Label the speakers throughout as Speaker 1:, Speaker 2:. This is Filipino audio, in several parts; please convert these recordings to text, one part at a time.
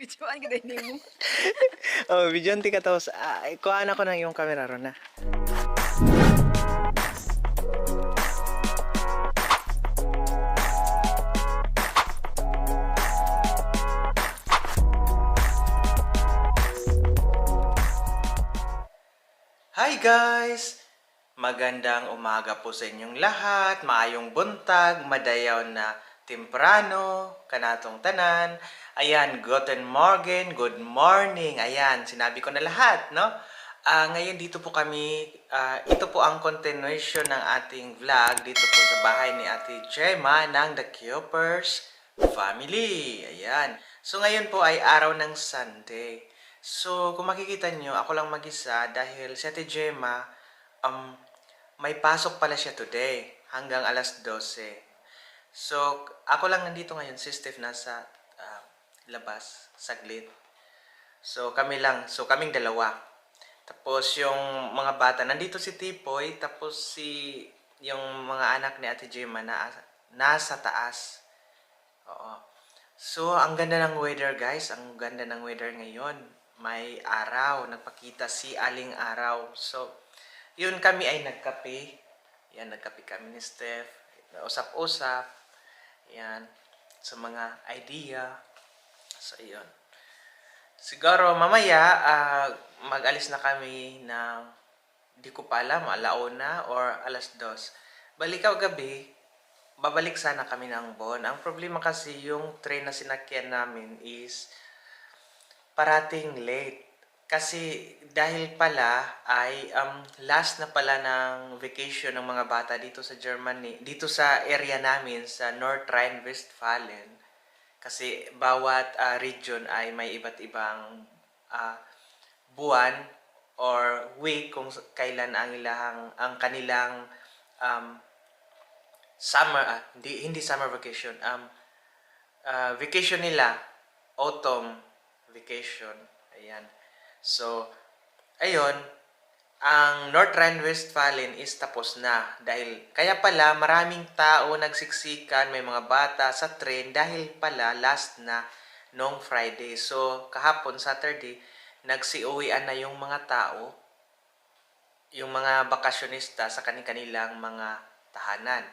Speaker 1: Videoan ka din mo.
Speaker 2: Oh, video ka tapos kuhaan ako ng iyong camera ron na. Hi guys! Magandang umaga po sa inyong lahat, maayong buntag, madayaw na temprano, kanatong tanan. Ayan, guten Morgen, good morning. Ayan, sinabi ko na lahat, no? Ngayon dito po kami, ito po ang continuation ng ating vlog dito po sa bahay ni Ate Gemma ng The Cupers Family. Ayan. So ngayon po ay araw ng Sunday. So kung makikita nyo, ako lang mag-isa dahil si Ate Gemma, may pasok pala siya today hanggang alas 12. So, ako lang nandito ngayon, si Steph nasa labas, saglit. So, kami lang. So, kaming dalawa. Tapos, yung mga bata, nandito si Tipoy, tapos yung mga anak ni Ate Gemma nasa taas. Oo. So, ang ganda ng weather guys. Ang ganda ng weather ngayon. May araw. Nagpakita si Aling Araw. So, yun kami ay nagkape. Yan, nagkape kami ni Steph. Usap-usap. Yan. Sa mga idea. So, yun. Siguro, mamaya, mag-alis na kami na di ko pa alam, alauna or alas 2. Balikaw gabi, babalik sana kami ng Bon. Ang problema kasi, yung train na sinakyan namin is parating late. Kasi dahil pala ay last na pala ng vacation ng mga bata dito sa Germany, dito sa area namin sa North Rhine-Westphalen. Kasi bawat region ay may iba't ibang buwan or week kung kailan ang kanilang summer hindi summer vacation, vacation nila, autumn vacation. Ayan. So, ayun, ang North Rhine-Westphalen is tapos na. Dahil, kaya pala maraming tao nagsiksikan, may mga bata sa train dahil pala last na nung Friday. So, kahapon, Saturday, nagsiuwian na yung mga tao, yung mga bakasyonista sa kanilang mga tahanan.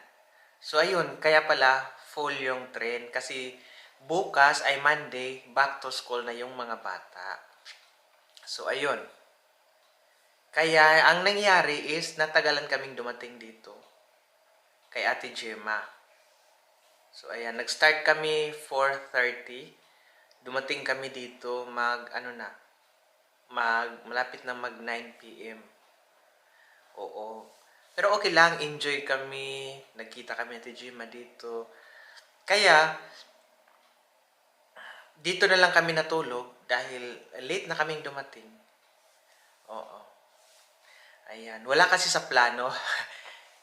Speaker 2: So, ayun, kaya pala full yung train kasi bukas ay Monday, back to school na yung mga bata. So, ayun. Kaya, ang nangyari is, natagalan kaming dumating dito kay Ate Gemma. So, ayan. Nag-start kami 4:30. Dumating kami dito malapit na mag 9 p.m. Oo. Pero okay lang. Enjoy kami. Nagkita kami Ate Gemma dito. Kaya, dito na lang kami natulog dahil late na kaming dumating. Oo. Ayan. Wala kasi sa plano.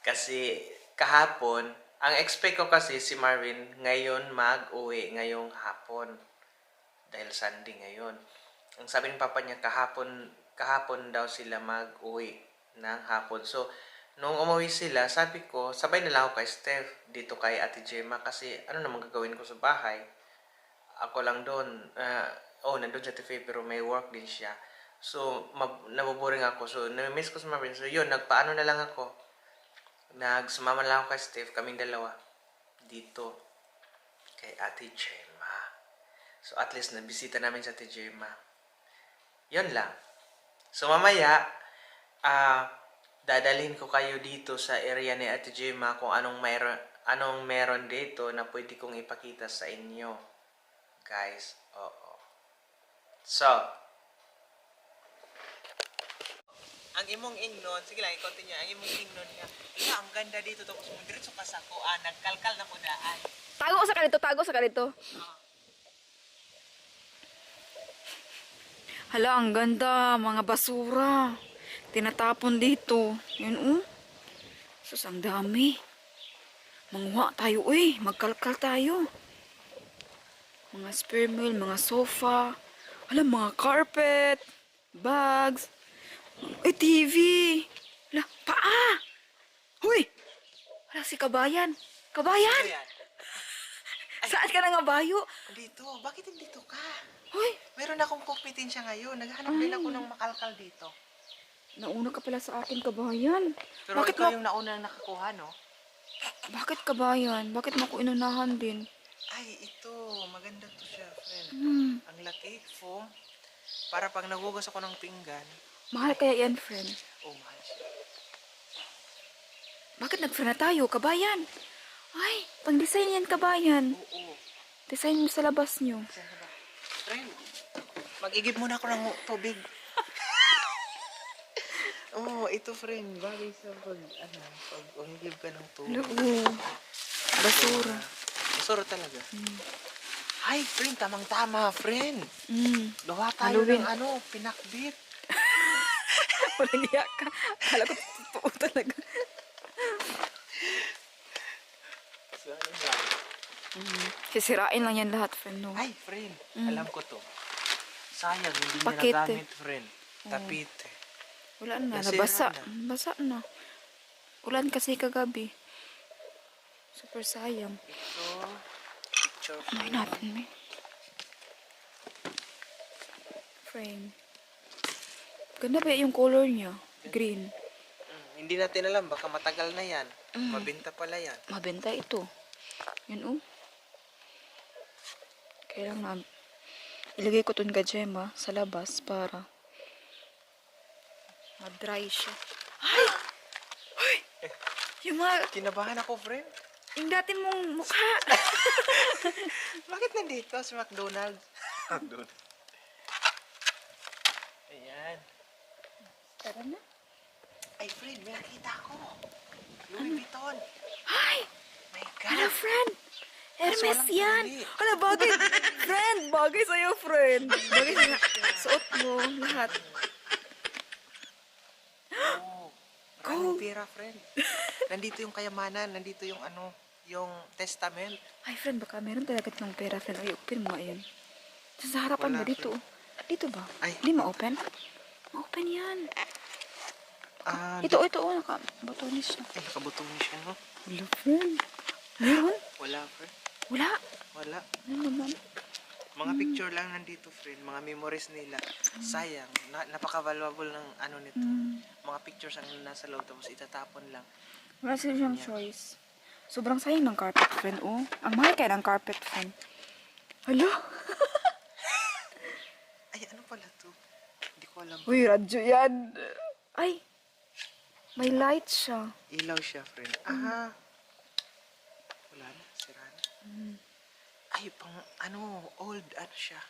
Speaker 2: Kasi kahapon, ang expect ko kasi si Marvin ngayon mag-uwi ngayong hapon. Dahil Sunday ngayon. Ang sabi ng papa niya kahapon daw sila mag-uwi ng hapon. So, nung umuwi sila, sabi ko, sabay na lang ako kay Steph dito kay Ate Gemma kasi ano naman gagawin ko sa bahay. Ako lang doon. Nandun siya TV pero may work din siya. So, nabuboring ako. So, na-miss ko sa Marvin. So, yun, nagpaano na lang ako. Nagsumama lang ako kay Steph, kaming dalawa. Dito. Kay Ate Gemma. So, at least, nabisita namin sa Ate Gemma. Yun lang. So, mamaya, dadalhin ko kayo dito sa area ni Ate Gemma kung anong meron dito na pwede kong ipakita sa inyo. Guys, oo. So, ang imong ingnon, sige lang, i-continue. Ang imong ingnon nga, ang ganda dito. Tapos mo diretso ka sa kuan, nagkalkal na mo daan.
Speaker 1: Tago sa kalito. Hala, ang ganda. Mga basura. Tinatapon dito. Yun, Sus, ang dami. Manguha tayo, magkalkal tayo. Mga spare wheel, mga sofa. Hala, mga carpet. Bags. TV. Hala, paa. Huy! Hala, si Kabayan. Kabayan!
Speaker 2: Ayan.
Speaker 1: Saan ka na nga bayo?
Speaker 2: Dito, bakit dito ka?
Speaker 1: Huy!
Speaker 2: meron akong kompetensya ngayon. Naghanap din ako ng makalkal dito.
Speaker 1: Nauna ka pala sa akin, kabayan.
Speaker 2: Pero
Speaker 1: Bakit
Speaker 2: ikaw
Speaker 1: mo,
Speaker 2: yung nauna nakakuha, no?
Speaker 1: bakit kabayan? Bakit mo ako inunahan din?
Speaker 2: Ay, ito. Maganda to siya, friend.
Speaker 1: Hmm.
Speaker 2: Ang laki, foam. Para pag nagugas ako ng pinggan,
Speaker 1: Mahal kaya yan, friend?
Speaker 2: oh, mahal siya.
Speaker 1: Bakit nag-friend na tayo, kabayan? Ay, pang-design yan, kabayan.
Speaker 2: Oo.
Speaker 1: Design mo sa labas nyo.
Speaker 2: Saan na ba? Friend, mag-igib muna ako ng tubig. Oh, ito friend, bagay sa pag umigib ka ng tubig.
Speaker 1: Oo. Basura.
Speaker 2: Basura talaga. Hi, friend, tamang-tama, friend.
Speaker 1: Mm.
Speaker 2: Gawa tayo
Speaker 1: Halloween.
Speaker 2: ng pinakbit.
Speaker 1: Walang iya ka. Akala ko totoo talaga. Sisirain lang yan lahat, friend, no?
Speaker 2: Ay, friend, alam ko to. Sayang, hindi niya
Speaker 1: Pakete.
Speaker 2: nagamit, friend. Tapite.
Speaker 1: Wala na,
Speaker 2: Nasira
Speaker 1: nabasa.
Speaker 2: na.
Speaker 1: Basa na. Ulan kasi kagabi. Super sayang.
Speaker 2: Ito, picture
Speaker 1: May
Speaker 2: frame.
Speaker 1: natin, may. Frame. Ganda ba yung color niya? Green.
Speaker 2: Hindi natin alam, baka matagal na yan. Mabenta pala yan.
Speaker 1: Mabenta ito. Yun, oh. Kailangan ilagay ko itong gajema sa labas para ma-dry siya. Ay! Ay! Yung mga,
Speaker 2: Kinabahan ako, friend.
Speaker 1: yung dati mong mukha.
Speaker 2: Bakit nandito sa McDonald's? McDonald's. Ayan.
Speaker 1: Tara na.
Speaker 2: Ay, friend, may nakita ako. Louis Vuitton.
Speaker 1: Ay!
Speaker 2: My
Speaker 1: Hala,
Speaker 2: God.
Speaker 1: friend! Hermes
Speaker 2: walang
Speaker 1: yan!
Speaker 2: pili.
Speaker 1: Hala, bagay! Friend! Bagay sa'yo, friend! Bagay sa'yo. Suot mo lahat.
Speaker 2: Oh, maraming pera, friend. Nandito yung kayamanan, nandito yung yung testament.
Speaker 1: Ay, friend, baka meron talaga ng pera, friend. Ay, open mo nga yun. Sa harapan
Speaker 2: Wala,
Speaker 1: ba? Dito. Dito ba?
Speaker 2: Ay.
Speaker 1: Hindi ma-open? Ma-open yan.
Speaker 2: Ah,
Speaker 1: Ito, oh. Naka-botonis siya.
Speaker 2: ay, nakabutungan siya, no?
Speaker 1: Wala, friend. Meron?
Speaker 2: Wala, friend.
Speaker 1: Wala.
Speaker 2: Wala.
Speaker 1: Ano naman?
Speaker 2: Mga picture lang nandito, friend. Mga memories nila. Sayang. Napaka-valuable ng nito. Mga pictures ang nasa loob, tapos itatapon lang.
Speaker 1: Wala siyang choice. Sobrang sayang ng carpet, friend, oh. Ang mahal kaya ng carpet, friend. Hala?
Speaker 2: Ay, ano pala to? Hindi ko alam.
Speaker 1: Uy, radyo yan. Ay, may light siya.
Speaker 2: Ilaw siya, friend. Ah. Wala na. Sira na. Ay, pang old, siya.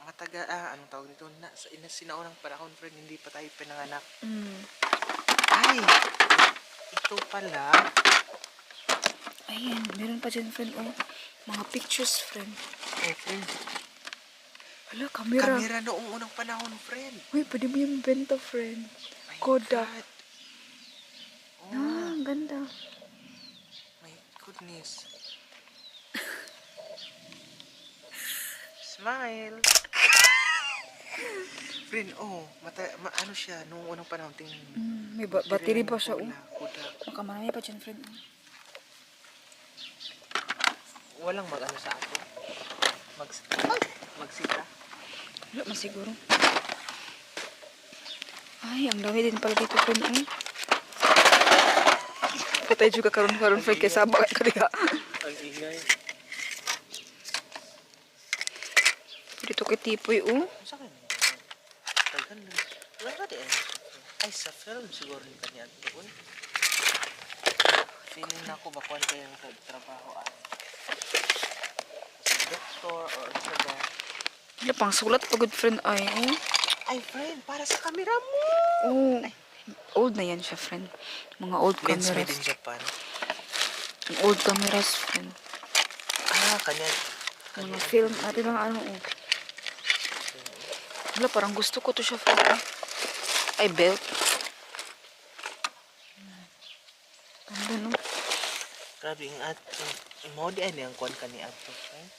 Speaker 2: Mga taga, anong tawag nito? Sinaunang panahon, friend, hindi pa tayo pinanganak. Ay, ito pala.
Speaker 1: Ayan, meron pa dyan, friend, oh. Mga pictures, friend.
Speaker 2: Oh, friend.
Speaker 1: Hala, camera.
Speaker 2: Kamera noong unang panahon, friend.
Speaker 1: Uy, pwede mo yung benta, friend.
Speaker 2: My
Speaker 1: Kodak.
Speaker 2: God. Oh,
Speaker 1: Ang ganda.
Speaker 2: my goodness. Smile. Friend, ano siya, noong unang panahon, tingnan mo.
Speaker 1: May battery pa siya, oh.
Speaker 2: Kodak.
Speaker 1: Baka marami pa dyan, friend.
Speaker 2: Walang mag-ano sa atin. Magsita.
Speaker 1: Wala man siguro. Ay, ang dami din pala dito, friend, oh. Patay juga karon-karon, friend, kaya sabak ka diha.
Speaker 2: Ang ingay.
Speaker 1: Dito kay Tipoy, oh.
Speaker 2: Sa akin. Tagal na. Wala ka din. Ay, sa film siguro ni kanya doon. Feeling na ako bakuan ko yung trabaho sa bookstore or sa the...
Speaker 1: Wala pang sulat pa, good friend, ay, oh.
Speaker 2: Ay, friend, para sa camera mo!
Speaker 1: Oh. Old na yan siya, friend. Mga old
Speaker 2: Lens made
Speaker 1: cameras.
Speaker 2: in Japan.
Speaker 1: Old cameras, friend.
Speaker 2: Kanya.
Speaker 1: Mga film, natin mga ano, oh. Wala, parang gusto ko to siya, friend. Ay, belt. Ganda, no?
Speaker 2: Grabe, mo di ay ang kuan ka ni Abto, friend.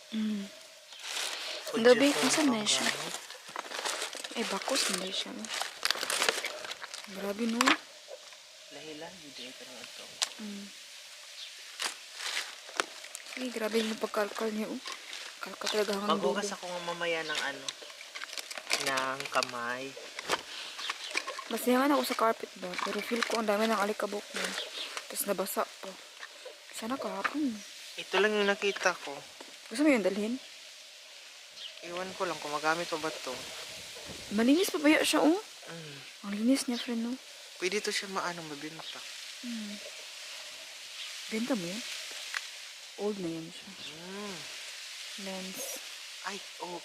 Speaker 1: Ang gabi, kung saan na siya? Ay, bakos na siya, no? Grabe, no?
Speaker 2: Lahi-lahi, di ka ng ito.
Speaker 1: Ay, grabe yung pagkalkal niya, oh. Kalkal talaga hanggang dulo.
Speaker 2: Maghugas ako mamaya ng ng kamay.
Speaker 1: Masiyahan ako sa carpet ba? Pero feel ko ang dami ng alikabok mo. Tapos nabasa pa. Sana kahapon.
Speaker 2: Ito lang yung nakita ko.
Speaker 1: Gusto mo yung dalhin?
Speaker 2: Iwan ko lang kung magamit pa ba to.
Speaker 1: Malinis pa ba yun siya, oh?
Speaker 2: Mm.
Speaker 1: Ang linis niya, friend, no?
Speaker 2: Pwede to siya mabinta.
Speaker 1: Benta mo yun? Old na yan siya.
Speaker 2: Mm.
Speaker 1: Lens.
Speaker 2: Ay, oh.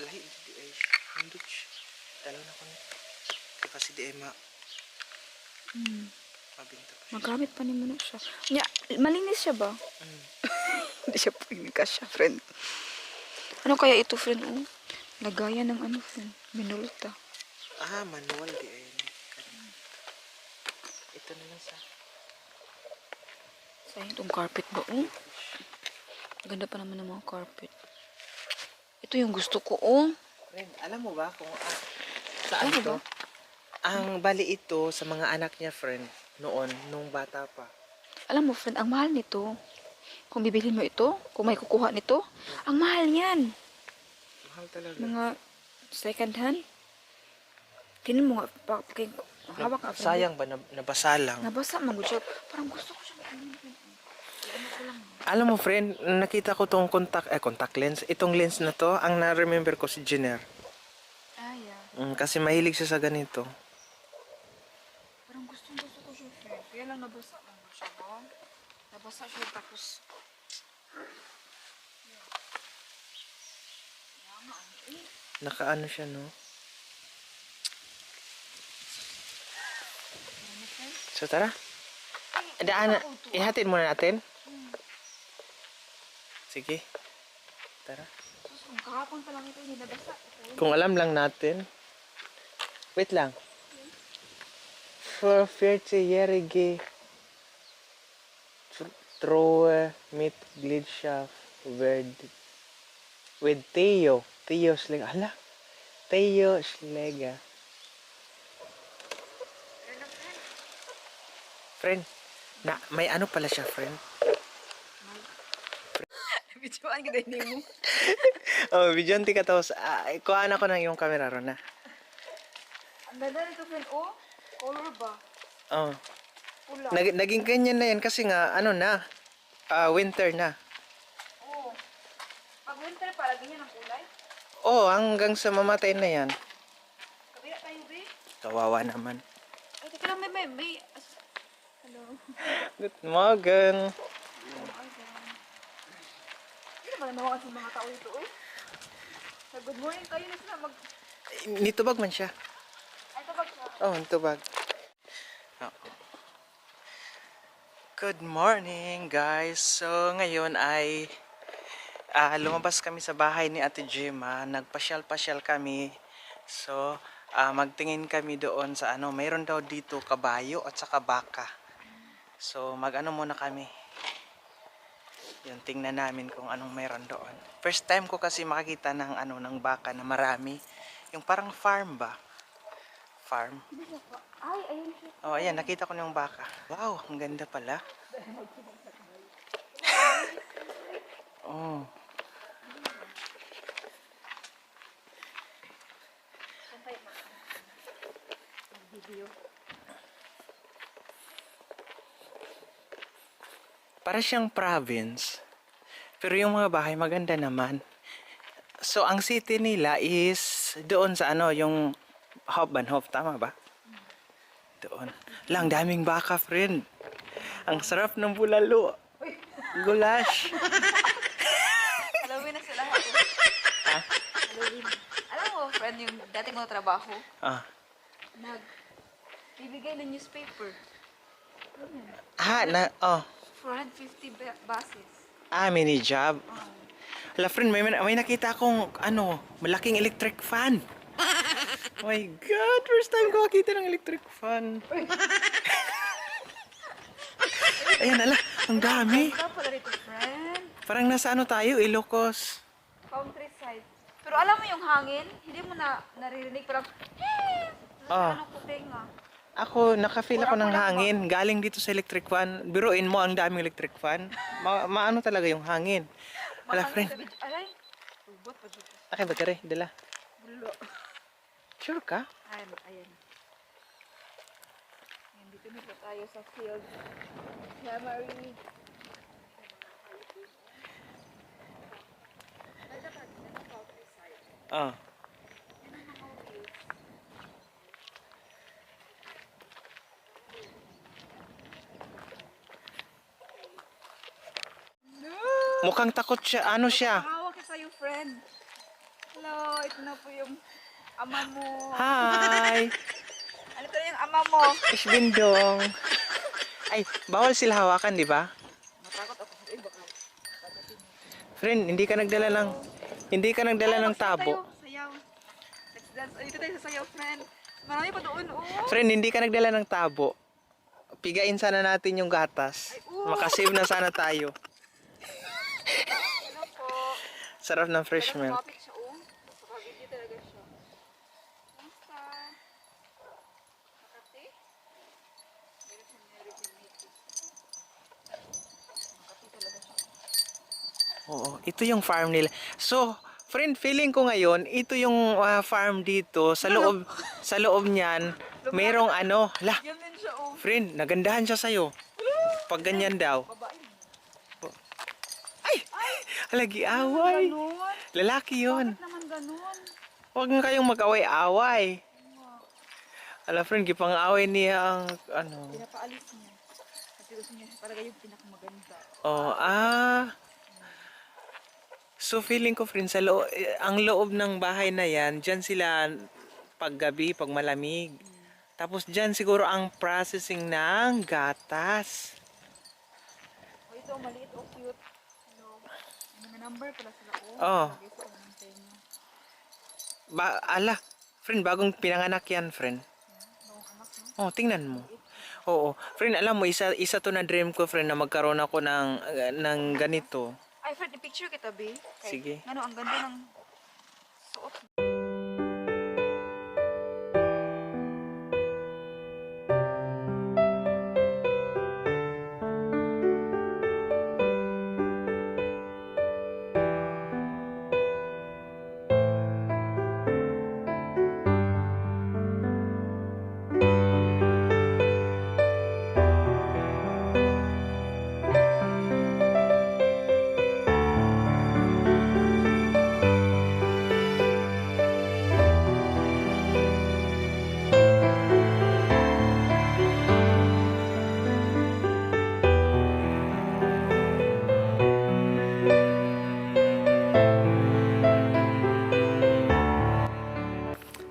Speaker 2: Lahi, di ay. Hindot siya. Dalaw na ko na. Kasi di ay mabinta pa siya.
Speaker 1: Magamit pa ni mo na siya. Nya, malinis siya ba?
Speaker 2: Mm.
Speaker 1: Hindi siya pagnikas siya, friend. Ano kaya ito, friend, oh? Lagayan ng ano, friend? Minulta.
Speaker 2: Ah, manual di ay. Ito na lang sa...
Speaker 1: Sayang itong carpet ba, oh? Ganda pa naman ng mga carpet. Ito yung gusto ko, oh.
Speaker 2: Friend, alam mo ba kung saan
Speaker 1: Ano
Speaker 2: to?
Speaker 1: ba?
Speaker 2: Ang bali ito sa mga anak niya, friend, noon, nung bata pa.
Speaker 1: Alam mo, friend, ang mahal nito. Kung bibilhin mo ito, kung may kukuha nito, ang mahal niyan.
Speaker 2: Mahal talaga.
Speaker 1: Mga second hand. Tinin mo nga, hawak nga. friend.
Speaker 2: Sayang ba? Nabasa lang.
Speaker 1: Nabasa, manggod siya. Parang gusto ko siya.
Speaker 2: Alam mo, friend, nakita ko tong contact lens. Itong lens na to, ang na-remember ko si Jenner.
Speaker 1: Ah, yeah.
Speaker 2: Kasi mahilig siya sa ganito.
Speaker 1: Parang gusto ko siya, friend. Kaya lang nabasa lang siya, ba? Nabasa siya, tapos...
Speaker 2: Nakaano siya, no? So, tara. Ihatid muna natin. Sige. Tara.
Speaker 1: Kahapon pa lang ito, hindi nabasa.
Speaker 2: Kung alam lang natin. Wait lang. For 40-jährige Troe mit Glidschaft with Theo. Theo Schlega. Hala. Theo Schlega. Friend, may ano pala siya, friend?
Speaker 1: Bidyoan ka din mo.
Speaker 2: Oh, bidyon ti ka tapos, kuhaan ako ng yung camera ron na.
Speaker 1: Ang ganda nito, friend. Oh, color ba?
Speaker 2: Oh.
Speaker 1: Pula.
Speaker 2: Naging ganyan na yan kasi nga, ano na, winter na.
Speaker 1: Oh. Pag winter, palagi niya ng kulay.
Speaker 2: Oh, hanggang sa mamatay na yan.
Speaker 1: Kabila tayo, be.
Speaker 2: Kawawa naman.
Speaker 1: Ay, teka lang, may. Hello.
Speaker 2: Good morning.
Speaker 1: Hindi naman naman kasi mga tao ito, eh. Sa good morning kayo na sila mag...
Speaker 2: Nitubag man siya.
Speaker 1: Ay, tabag siya.
Speaker 2: Oh, nitubag. Oh. Good morning, guys. So, ngayon ay lumabas kami sa bahay ni Ate Gemma. Nagpasyal-pasyal kami. So, magtingin kami doon sa ano. Mayroon daw dito kabayo at saka baka. So, mag-ano muna kami. Yung tingnan namin kung anong mayroon doon. First time ko kasi makakita ng ano ng baka na marami. Yung parang farm ba? Farm.
Speaker 1: Ay, ayun siya.
Speaker 2: Oh, ayan, nakita ko na yung baka. Wow, ang ganda pala. Oh. Para siyang province. Pero yung mga bahay maganda naman. So, ang city nila is doon sa ano, yung Hauptbahnhof, tama ba? Doon. Lang, daming baka, friend. Ang sarap ng bulalo. Gulash.
Speaker 1: Halloween na sila.
Speaker 2: Ha?
Speaker 1: Halloween. Alam mo, friend, yung dati ko na trabaho,
Speaker 2: Ah.
Speaker 1: bibigay ng newspaper.
Speaker 2: Oh.
Speaker 1: 450 basis.
Speaker 2: Mini job. Hala, friend, may nakita akong, ano, malaking electric fan. Oh my God, first time ko makita ng electric fan. Ayan, ala, ang dami.
Speaker 1: Wala pala rito, friend.
Speaker 2: Parang nasa ano tayo, Ilocos.
Speaker 1: Countryside. Pero alam mo yung hangin, hindi mo na naririnig. Parang,
Speaker 2: Ah.
Speaker 1: ano ko tenga.
Speaker 2: Ako, nakafeel ako ng hangin. Galing dito sa electric fan. Biruin mo, ang daming electric fan. Maano talaga yung hangin. Ala, friend.
Speaker 1: Aray, ubot pa dito.
Speaker 2: Okay ba kare? Dala.
Speaker 1: Bulo.
Speaker 2: Sure ka?
Speaker 1: Ayan, ayan. Ayan, dito na po tayo sa field. Kaya Marie.
Speaker 2: Oh. Mukhang takot siya. Ano siya?
Speaker 1: Hawak ka sa'yo, friend. Hello, ito na po yung ama mo.
Speaker 2: Hi!
Speaker 1: Ano to yung ama mo?
Speaker 2: Isbindong. Ay, bawal sila hawakan, di ba?
Speaker 1: Matakot ako. Eh, baka.
Speaker 2: Friend, hindi ka nagdala ng tabo.
Speaker 1: Sayaw. Let's dance. Ay, dito tayo sa sayaw, friend. Marami pa doon, oh.
Speaker 2: Friend, hindi ka nagdala ng tabo. Pigain sana natin yung gatas.
Speaker 1: Ay, oo.
Speaker 2: Makasave na sana tayo.
Speaker 1: Ano po?
Speaker 2: Sarap ng fresh
Speaker 1: Pero
Speaker 2: milk.
Speaker 1: kumapit siya, oh. Nakabidyo talaga siya. Kamusta? Makati? Meron siya nire-regenerative. Makati talaga siya.
Speaker 2: Oo, ito yung farm nila. So, friend, feeling ko ngayon, ito yung farm dito. Sa loob niyan, merong ano. Lah,
Speaker 1: Yan din siya, oh.
Speaker 2: friend, nagandahan siya sa'yo. Pag ganyan daw.
Speaker 1: Babae.
Speaker 2: Ay! Halagi away.
Speaker 1: Ganun?
Speaker 2: Lalaki yun.
Speaker 1: Bakit naman ganun?
Speaker 2: Huwag nga kayong mag-away-away. Ala, friend, gipang-away niya ang ano.
Speaker 1: Pinapaalis niya. Kasi gusto niya talaga yung pinakamaganda.
Speaker 2: Oh, So feeling ko, friend, ang loob ng bahay na yan, dyan sila paggabi, pag malamig. Tapos dyan siguro ang processing ng gatas.
Speaker 1: Oh, ito, maliit o cute. Hello. May mga number pala sila, oh.
Speaker 2: Oh.
Speaker 1: Lagay sa unang tenyo.
Speaker 2: Ala, friend, bagong pinanganak yan, friend.
Speaker 1: Noong anak, no?
Speaker 2: Oh, tingnan mo. Oo. Friend, alam mo, isa to na dream ko, friend, na magkaroon ako ng ganito.
Speaker 1: Ay, friend, i-picture kita, be. Okay.
Speaker 2: Sige.
Speaker 1: Ano, ang ganda ng suot.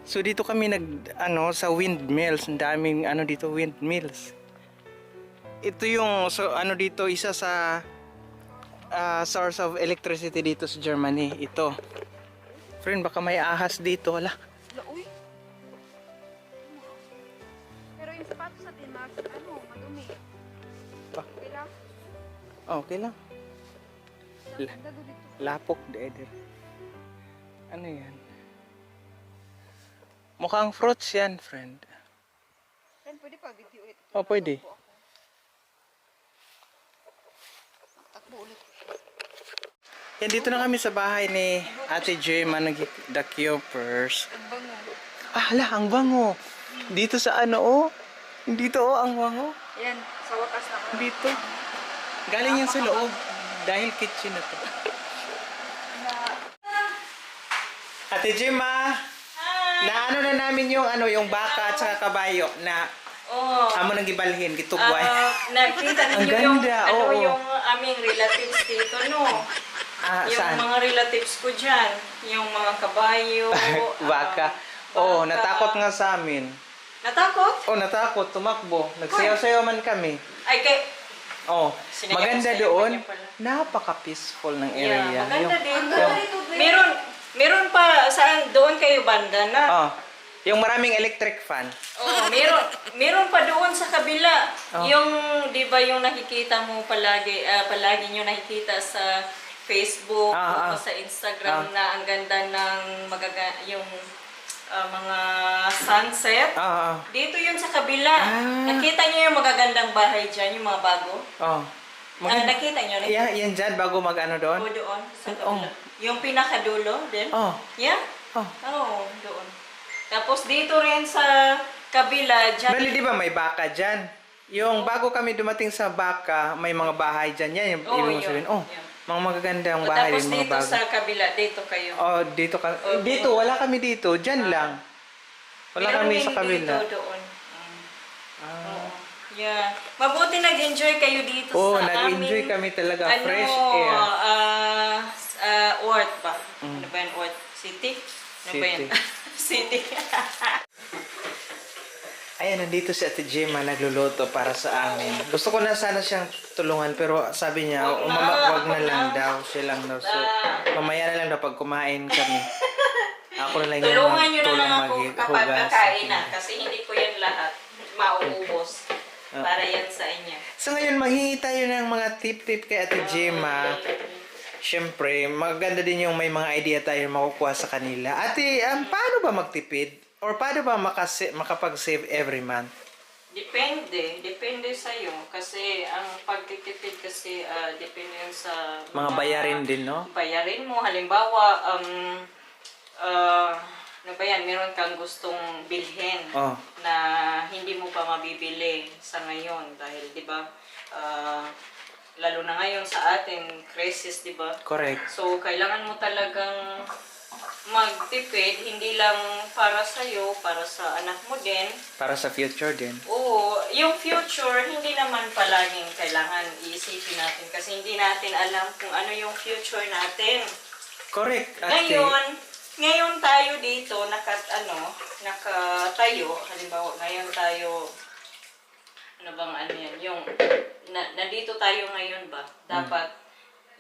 Speaker 2: So dito kami sa windmills, ang daming dito windmills. Ito yung dito isa sa source of electricity dito sa Germany, ito. Friend, baka may ahas dito, wala.
Speaker 1: Wala, uy. Pero yung sapatos sa tinas, madumi.
Speaker 2: Pa.
Speaker 1: Okay lang.
Speaker 2: Okay lang.
Speaker 1: Ang ganda dito.
Speaker 2: Lapok deeder. Ano yan? Mukhang fruits yan, friend.
Speaker 1: Friend, pwede pa video ulit.
Speaker 2: Oh, pwede.
Speaker 1: Takbo ulit.
Speaker 2: Yan, dito na kami sa bahay ni Ate Gemma the Cupers.
Speaker 1: Ang bango.
Speaker 2: Hala, ang bango. Dito sa Dito ang bango.
Speaker 1: Yan, sa wakas na ako.
Speaker 2: Dito. Galing yan sa loob. Dahil kitchen na to. Ate Gemma, na na namin yung baka at saka kabayo na amo nang gibalhin, gitugway.
Speaker 3: Nakita
Speaker 2: Ang
Speaker 3: ninyo yung,
Speaker 2: ganda, oo.
Speaker 3: yung aming relatives dito, no? Yung
Speaker 2: Saan?
Speaker 3: mga relatives ko dyan, yung mga kabayo,
Speaker 2: Baka. Oo, natakot nga sa amin.
Speaker 3: Natakot?
Speaker 2: Oh, natakot, tumakbo. Nagsayaw-sayaw man kami.
Speaker 3: Ay,
Speaker 2: Oh, maganda
Speaker 3: Sinayang-sayaw
Speaker 2: doon.
Speaker 3: niya pala.
Speaker 2: Napaka-peaceful ng area.
Speaker 3: Yeah, maganda din.
Speaker 2: yung-
Speaker 3: Meron pa, saan, doon kayo banda na?
Speaker 2: Oh, yung maraming electric fan.
Speaker 3: Oo, meron pa doon sa kabila.
Speaker 2: Oh.
Speaker 3: Yung, di ba yung nakikita mo palagi nyo nakikita sa Facebook o sa Instagram na ang ganda ng yung mga sunset. Dito yun sa kabila. Nakita nyo yung magagandang bahay dyan, yung mga bago?
Speaker 2: Oh.
Speaker 3: Nakita nyo?
Speaker 2: Yan dyan bago doon?
Speaker 3: O doon, sa kabila. Yung pinakadulo din?
Speaker 2: Oh.
Speaker 3: Yeah?
Speaker 2: Oh.
Speaker 3: Oo, doon. Tapos dito rin sa kabila, dyan.
Speaker 2: Bali, di ba may baka dyan? Yung bago kami dumating sa baka, may mga bahay dyan. Yan yung
Speaker 3: Oo,
Speaker 2: ibig mo
Speaker 3: yun.
Speaker 2: sabihin. Oh,
Speaker 3: Yun.
Speaker 2: mga magagandang bahay
Speaker 3: Tapos
Speaker 2: din, mga
Speaker 3: dito
Speaker 2: bago.
Speaker 3: sa kabila, dito kayo.
Speaker 2: Oh, dito ka. Dito, wala kami dito. Dyan lang. Wala
Speaker 3: Meron
Speaker 2: kami
Speaker 3: din
Speaker 2: sa kabila.
Speaker 3: Dito, doon. Oo. Yeah. Mabuti nag-enjoy kayo dito
Speaker 2: Oh,
Speaker 3: sa
Speaker 2: nag-enjoy
Speaker 3: aming,
Speaker 2: kami talaga.
Speaker 3: ano,
Speaker 2: Fresh air.
Speaker 3: Orth ba? Ano ba yan? Orth? City? Ano ba yan? City.
Speaker 2: Ayan, nandito si Ate Gemma nagluluto para sa amin. Gusto ko na sana siyang tulungan pero sabi niya, wag na lang daw. Siya lang daw. So, mamaya na lang daw pag kumain kami. Ako na lang yung
Speaker 3: Tulungan nyo na lang ako kapag
Speaker 2: maghugas.
Speaker 3: kakain na. Kasi hindi ko yan lahat mauubos. Para yan sa inyo.
Speaker 2: So ngayon, maghingi tayo ng mga tip-tip kay Ate Gemma. Siyempre, maganda din yung may mga idea tayo makukuha sa kanila. Ate, paano ba magtipid? Or paano ba makapag-save every month?
Speaker 3: Depende. Depende sa'yo. Kasi ang pagtitipid kasi depende yan sa
Speaker 2: Mga bayarin din, no?
Speaker 3: bayarin mo. Halimbawa, ano ba yan? Meron kang gustong bilhin
Speaker 2: Oh.
Speaker 3: na hindi mo pa mabibili sa ngayon. Dahil, di ba, lalo na ngayon sa atin, crisis, di ba?
Speaker 2: Correct.
Speaker 3: So, kailangan mo talagang magtipid, hindi lang para sa'yo, para sa anak mo din.
Speaker 2: Para sa future din.
Speaker 3: Oo, yung future, hindi naman palaging kailangan iisipin natin kasi hindi natin alam kung ano yung future natin.
Speaker 2: Correct, Ate.
Speaker 3: Ngayon tayo dito, nakatayo, halimbawa, ngayon tayo, ano bang ano yan, yung, nandito tayo ngayon ba? Dapat,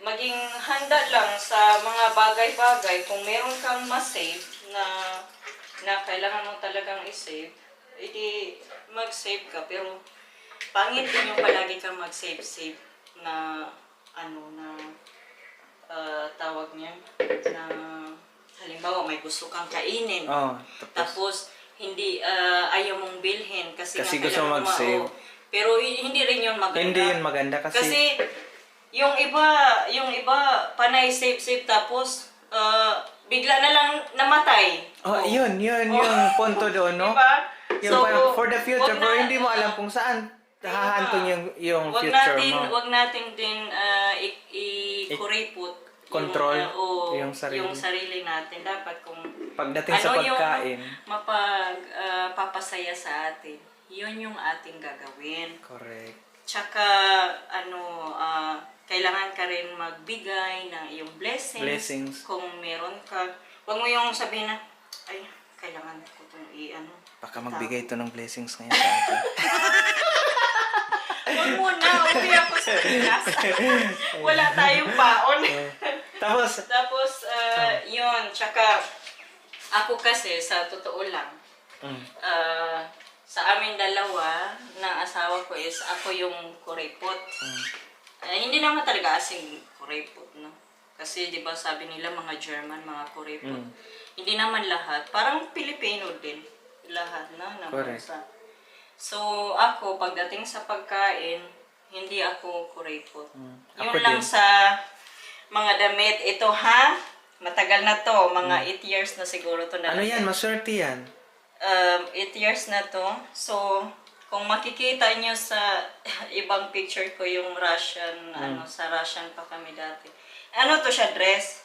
Speaker 3: maging handa lang sa mga bagay-bagay. Kung meron kang ma-save na kailangan mo talagang i-save, edi mag-save ka. Pero pangit din yung palagi kang mag-save-save na tawag niya, na halimbawa may gusto kang kainin.
Speaker 2: Oh,
Speaker 3: Tapos hindi ayaw mong bilhin kasi
Speaker 2: Kasi
Speaker 3: nga
Speaker 2: gusto
Speaker 3: kailangan
Speaker 2: mag-save.
Speaker 3: Pero hindi rin yun maganda.
Speaker 2: Hindi yun maganda kasi
Speaker 3: yung iba panay save tapos bigla na lang namatay.
Speaker 2: oh, yun yung punto doon, no?
Speaker 3: Diba?
Speaker 2: Yung parang for the future, pero hindi mo alam kung saan hahantong yung future mo.
Speaker 3: Wag natin din i-kuripot
Speaker 2: Control yung
Speaker 3: sarili natin. Dapat kung
Speaker 2: pagdating sa pagkain.
Speaker 3: yung papasaya sa atin, yun yung ating gagawin.
Speaker 2: Correct.
Speaker 3: Tsaka, kailangan ka rin magbigay ng iyong blessings. Kung meron ka. Huwag mo yung sabihin na, ay, kailangan ko itong
Speaker 2: Baka magbigay ito ng blessings ngayon sa atin.
Speaker 3: Huwag muna, uwi ako sa Pinas. Wala tayong baon.
Speaker 2: Tapos,
Speaker 3: yun, tsaka, ako kasi, sa totoo lang, sa amin dalawa, ng asawa ko is, ako yung kuripot. Hindi naman talaga asing kuripot, no? Kasi, di ba, sabi nila mga German, mga kuripot. Hindi naman lahat. Parang Pilipino din. Lahat, na bansa. So, ako, pagdating sa pagkain, hindi ako kuripot. Yun
Speaker 2: Ako
Speaker 3: lang
Speaker 2: din.
Speaker 3: sa mga damit. Ito, ha? Matagal na to. Mga 8 years na siguro to na.
Speaker 2: ano yan? Maswerte yan.
Speaker 3: 8 years na to. So, kung makikita nyo sa ibang picture ko yung Russian, sa Russian pa kami dati. Ano to siya, dress.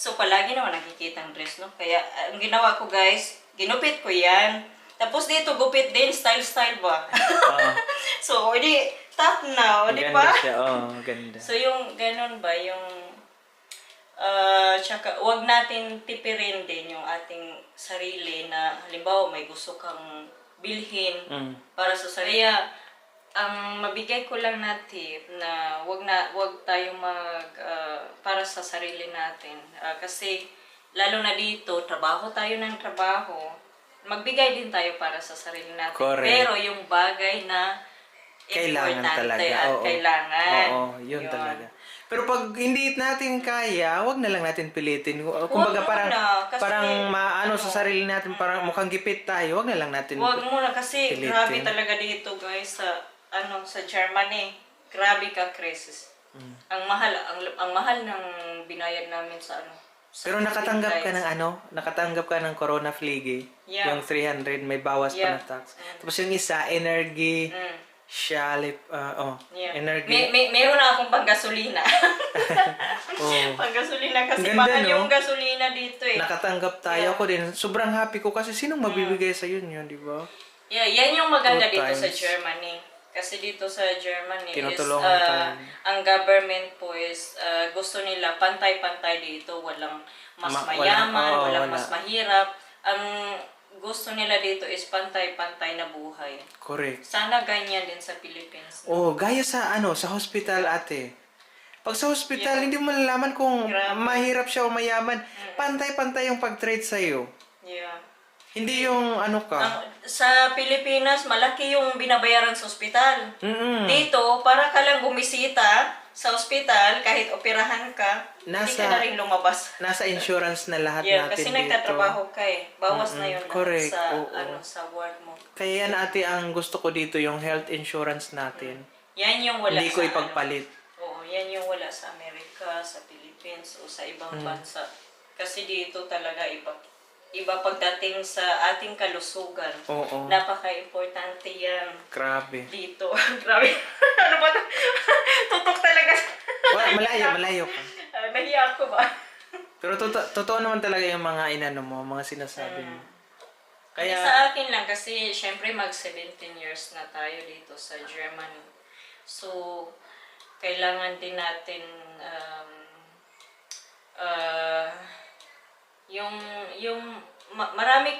Speaker 3: So, palagi naman nakikita ang dress, no? Kaya, ang ginawa ko, guys, ginupit ko yan. Tapos dito, gupit din, style-style ba? So, edi, top na, o, di ba?
Speaker 2: Ganda siya. Oh, ganda.
Speaker 3: So, yung ganun ba, yung tsaka, wag natin tipirin din yung ating sarili na, halimbawa, may gusto kang bilhin para sa sarili. Ang mabigay ko lang na tip na wag tayong para sa sarili natin. Kasi, lalo na dito, trabaho tayo ng trabaho, magbigay din tayo para sa sarili natin.
Speaker 2: Correct.
Speaker 3: Pero yung bagay na
Speaker 2: Kailangan
Speaker 3: importante
Speaker 2: talaga.
Speaker 3: at
Speaker 2: Oo.
Speaker 3: kailangan.
Speaker 2: Oo, yun talaga. Pero pag hindi natin kaya, wag na lang natin pilitin. Kumbaga parang
Speaker 3: muna, kasi,
Speaker 2: parang maano sa sarili natin, parang mukhang gipit tayo, wag na lang natin.
Speaker 3: Huwag muna kasi
Speaker 2: pilitin.
Speaker 3: grabe talaga dito guys sa Germany. Grabe ka crisis. Ang mahal ng binayad namin sa
Speaker 2: Pero nakatanggap ka ng ano? Nakatanggap ka ng Corona Flige?
Speaker 3: Yeah.
Speaker 2: Yung 300, may bawas pa
Speaker 3: Yeah.
Speaker 2: na tax. Tapos yung isa, Energy,
Speaker 3: Mm.
Speaker 2: Shalip,
Speaker 3: Yeah.
Speaker 2: Energy.
Speaker 3: Meron na akong panggasolina.
Speaker 2: Oh.
Speaker 3: Panggasolina kasi
Speaker 2: Ang ganda,
Speaker 3: mahal
Speaker 2: no?
Speaker 3: yung gasolina dito eh.
Speaker 2: Nakatanggap tayo ko din. Sobrang happy ko kasi sinong mabibigay sa yun, di ba?
Speaker 3: Yeah, yan yung maganda
Speaker 2: Two
Speaker 3: dito sa
Speaker 2: times.
Speaker 3: Germany. Kasi dito sa Germany
Speaker 2: Tinutulungan
Speaker 3: is,
Speaker 2: tayo.
Speaker 3: ang government po is gusto nila pantay-pantay dito. Walang mas mayaman, walang
Speaker 2: wala.
Speaker 3: mas mahirap. Ang gusto nila dito is pantay-pantay na buhay.
Speaker 2: Correct.
Speaker 3: Sana ganyan din sa Philippines.
Speaker 2: Oh, gaya sa sa hospital, ate. Pag sa hospital, hindi mo malalaman kung
Speaker 3: Grabe.
Speaker 2: mahirap siya o mayaman. Pantay-pantay yung pag-treat sa'yo.
Speaker 3: Yeah.
Speaker 2: Hindi yung ano ka.
Speaker 3: Sa Pilipinas, malaki yung binabayaran sa ospital.
Speaker 2: Mm-mm.
Speaker 3: Dito, para ka lang bumisita sa ospital, kahit operahan ka, hindi
Speaker 2: Nasa-
Speaker 3: ka na rin lumabas.
Speaker 2: Nasa insurance na lahat
Speaker 3: Yeah,
Speaker 2: natin
Speaker 3: kasi
Speaker 2: dito.
Speaker 3: nagtatrabaho ka eh. Bawas na yun lahat
Speaker 2: Correct,
Speaker 3: sa,
Speaker 2: oo.
Speaker 3: sa ward mo.
Speaker 2: Kaya yan ate ang gusto ko dito, yung health insurance natin.
Speaker 3: Yan yung wala
Speaker 2: Hindi ko
Speaker 3: sa
Speaker 2: ipagpalit.
Speaker 3: Oo, yan yung wala sa Amerika, sa Philippines, o sa ibang
Speaker 2: Mm.
Speaker 3: bansa. Kasi dito talaga iba pagdating sa ating kalusugan.
Speaker 2: Oo.
Speaker 3: Napaka-importante yan
Speaker 2: Grabe.
Speaker 3: dito. Grabe. Ano ba ito? Tutok talaga.
Speaker 2: Malayo ka.
Speaker 3: Nahiya ako ba?
Speaker 2: Pero totoo naman talaga yung mga inano mo, mga sinasabi mo.
Speaker 3: Kaya
Speaker 2: Kaya,
Speaker 3: sa akin lang kasi syempre mag 17 years na tayo dito sa Germany. So, kailangan din natin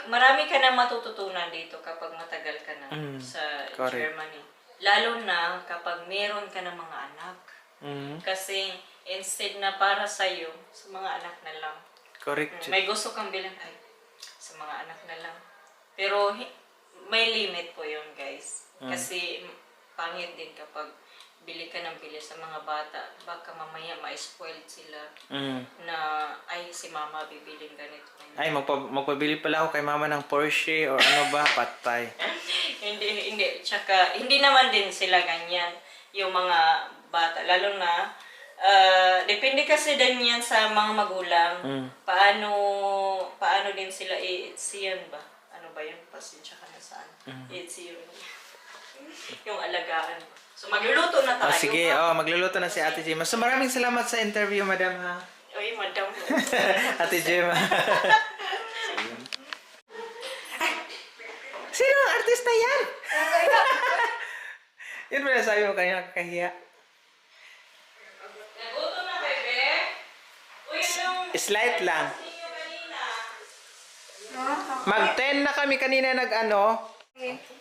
Speaker 3: marami ka nang matututunan dito kapag matagal ka na sa
Speaker 2: correct.
Speaker 3: Germany. Lalo na kapag meron ka ng mga anak. Kasi instead na para sa'yo, sa mga anak na lang.
Speaker 2: correct.
Speaker 3: May gusto kang bilang, ay, sa mga anak na lang. Pero may limit po yun, guys. Kasi pangit din kapag bili ka ng bili sa mga bata. Baka mamaya ma-spoiled sila na, ay, si mama bibiling ganito.
Speaker 2: Ay, magpabili pala ako kay mama ng Porsche or ano ba, patay.
Speaker 3: Hindi. Tsaka, hindi naman din sila ganyan. Yung mga bata. Lalo na, depende kasi din yan sa mga magulang. Paano din sila i-itsiyan ba? Ano ba yun? Pasensya ka na saan? I-itsiyan. Yung alagaan. So, magluluto na tayo.
Speaker 2: Sige, magluluto na si Ate Gemma. So, maraming salamat sa interview, madam, ha?
Speaker 3: Uy, madam.
Speaker 2: Ate Gemma. Sino ang artista yan? Yun pala sabi mo kanina, kakahiya.
Speaker 3: Nagutom na, bebe? Uy, yung...
Speaker 2: Slight lang.
Speaker 3: Sinyo kanina.
Speaker 2: Mag-10 na kami kanina nag-ano.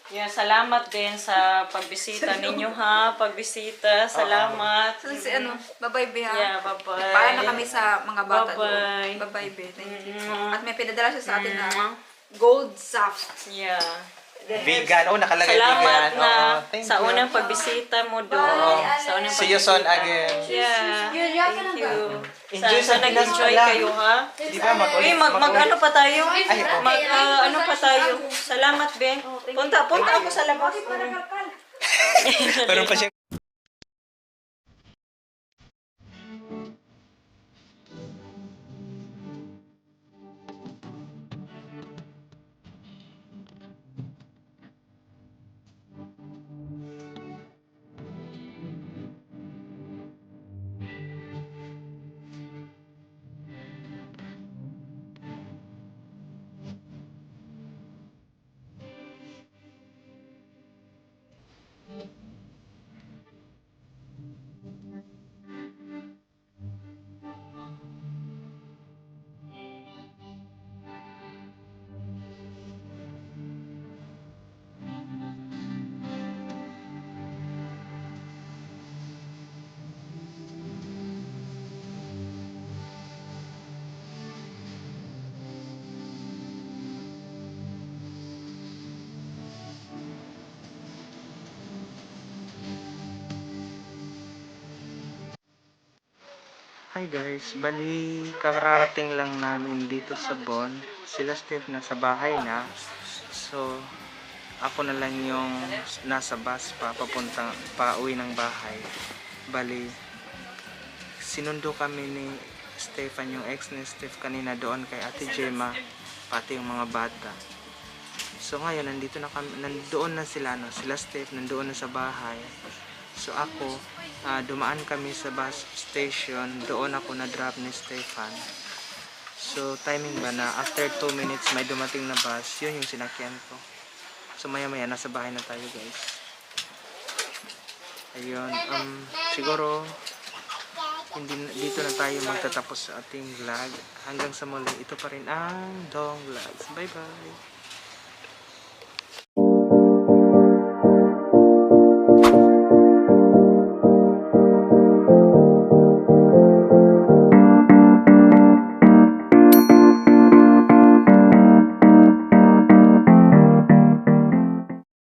Speaker 3: Yeah, salamat din sa pagbisita ninyo, ha? Pagbisita, salamat.
Speaker 1: So, si bye-bye, Be, ha?
Speaker 3: Yeah, bye-bye.
Speaker 1: Para na kami sa mga bata.
Speaker 3: Bye-bye.
Speaker 1: Bye-bye, Be. Thank you. At may pinadala siya sa atin na gold soft.
Speaker 3: Yeah.
Speaker 2: Vegan. Nakalagay
Speaker 3: Salamat
Speaker 2: vegan.
Speaker 3: na
Speaker 2: Thank
Speaker 3: sa
Speaker 2: you.
Speaker 3: unang pagbisita mo doon. Sa unang
Speaker 2: See you soon
Speaker 3: pagbisita.
Speaker 2: again.
Speaker 3: Yeah. Thank you.
Speaker 2: Enjoy sa
Speaker 3: Sana
Speaker 2: Pinas
Speaker 3: nag-enjoy
Speaker 2: pala.
Speaker 3: kayo, ha?
Speaker 2: Di ba,
Speaker 3: Uy, ano pa tayo?
Speaker 2: Ay,
Speaker 3: Ano pa tayo? Salamat, Ben. Punta ako sa labas.
Speaker 2: Meron pa siya. Hi guys, bali kakarating lang namin dito sa Bonn. Sila Steve nasa bahay na. So, ako na lang yung nasa bus pauwi ng bahay. Bali, sinundo kami ni Stefan, yung ex ni Steph kanina doon kay Ate Gemma, pati yung mga bata. So ngayon, nandoon na sila, no? Sila Steph, nandoon na sa bahay. So ako, dumaan kami sa bus station, doon ako na-drop ni Stefan. So timing ba na, after 2 minutes may dumating na bus, yun yung sinakyan ko. So maya maya, nasa bahay na tayo guys. Ayun, siguro, dito na tayo magtatapos sa ating vlog. Hanggang sa muli, ito pa rin ang Dong Vlogs. Bye bye!